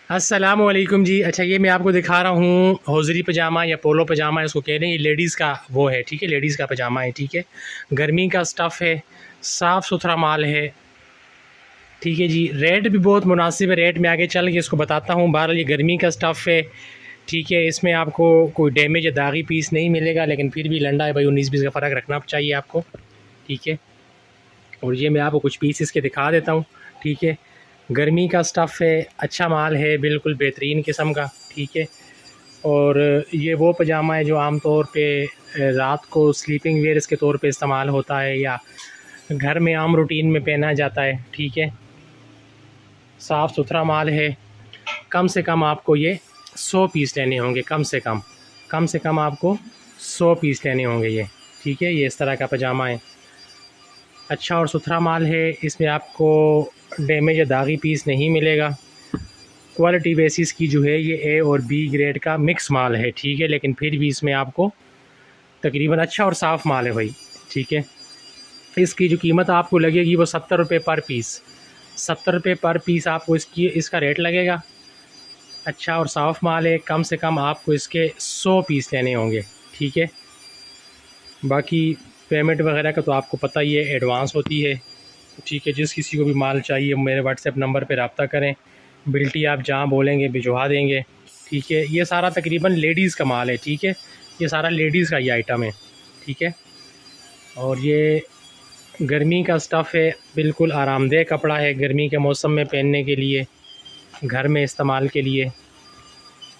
अस्सलाम वालेकुम जी। अच्छा, ये मैं आपको दिखा रहा हूँ हौज़री पजामा या पोलो पजामा इसको कह रहे हैं। ये लेडीज़ का वो है, ठीक है, लेडीज़ का पजामा है, ठीक है। गर्मी का स्टफ़ है, साफ़ सुथरा माल है, ठीक है जी। रेट भी बहुत मुनासिब है, रेट में आगे चल के इसको बताता हूँ। बहरहाल ये गर्मी का स्टफ़ है, ठीक है। इसमें आपको कोई डैमेज या दागी पीस नहीं मिलेगा, लेकिन फिर भी लंडा है भाई, 19-20 का फ़र्क रखना चाहिए आपको, ठीक है। और ये मैं आपको कुछ पीस इसके दिखा देता हूँ, ठीक है। गर्मी का स्टफ़ है, अच्छा माल है, बिल्कुल बेहतरीन किस्म का, ठीक है। और ये वो पजामा है जो आम तौर पे रात को स्लीपिंग वेयर्स के तौर पे इस्तेमाल होता है या घर में आम रूटीन में पहना जाता है, ठीक है। साफ़ सुथरा माल है। कम से कम आपको ये 100 पीस लेने होंगे, कम से कम आपको 100 पीस लेने होंगे ये, ठीक है। ये इस तरह का पजामा है, अच्छा और सुथरा माल है। इसमें आपको डैमेज या दागी पीस नहीं मिलेगा। क्वालिटी बेसिस की जो है ये ए और बी ग्रेड का मिक्स माल है, ठीक है। लेकिन फिर भी इसमें आपको तकरीबन अच्छा और साफ़ माल है भाई, ठीक है। इसकी जो कीमत आपको लगेगी वो 70 रुपये पर पीस, 70 रुपये पर पीस आपको इसका रेट लगेगा। अच्छा और साफ़ माल है, कम से कम आपको इसके 100 पीस लेने होंगे, ठीक है। बाकी पेमेंट वगैरह का तो आपको पता ही है, एडवांस होती है, ठीक है। जिस किसी को भी माल चाहिए मेरे व्हाट्सएप नंबर पे रब्ता करें, बिल्टी आप जहाँ बोलेंगे भिजवा देंगे, ठीक है। ये सारा तकरीबन लेडीज़ का माल है, ठीक है। ये सारा लेडीज़ का ये आइटम है, ठीक है। और ये गर्मी का स्टफ़ है, बिल्कुल आरामदेह कपड़ा है गर्मी के मौसम में पहनने के लिए, घर में इस्तेमाल के लिए।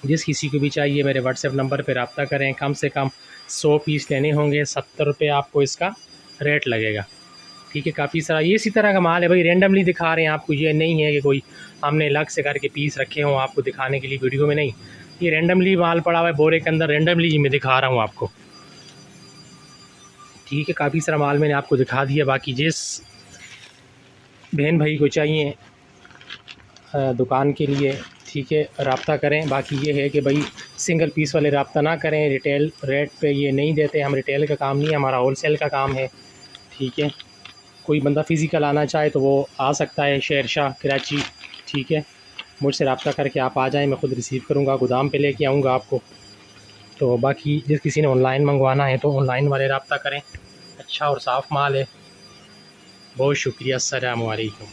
जिस किसी को भी चाहिए मेरे व्हाट्सएप नंबर पे रब्ता करें। कम से कम 100 पीस लेने होंगे, 70 रुपये आपको इसका रेट लगेगा, ठीक है। काफ़ी सारा ये इसी तरह का माल है भाई, रेंडमली दिखा रहे हैं आपको, ये नहीं है कि कोई हमने अलग से करके पीस रखे हों आपको दिखाने के लिए वीडियो में, नहीं। ये रेंडमली माल पड़ा हुआ है बोरे के अंदर, रेंडमली मैं दिखा रहा हूँ आपको, ठीक है। काफ़ी सारा माल मैंने आपको दिखा दिया। बाकी जिस बहन भाई को चाहिए दुकान के लिए, ठीक है, रब्ता करें। बाकी ये है कि भाई सिंगल पीस वाले रब्ता ना करें, रिटेल रेट पे ये नहीं देते, हम रिटेल का काम नहीं है, हमारा होलसेल का काम है, ठीक है। कोई बंदा फ़िज़िकल आना चाहे तो वो आ सकता है, शेरशाह कराची, ठीक है। मुझसे रब्ता करके आप आ जाएँ, मैं ख़ुद रिसीव करूँगा, गोदाम पे लेके आऊँगा आपको। तो बाकी जिस किसी ने ऑनलाइन मंगवाना है तो ऑनलाइन वाले रब्ता करें, अच्छा और साफ़ माल है। बहुत शुक्रिया, अस्सलामु अलैकुम।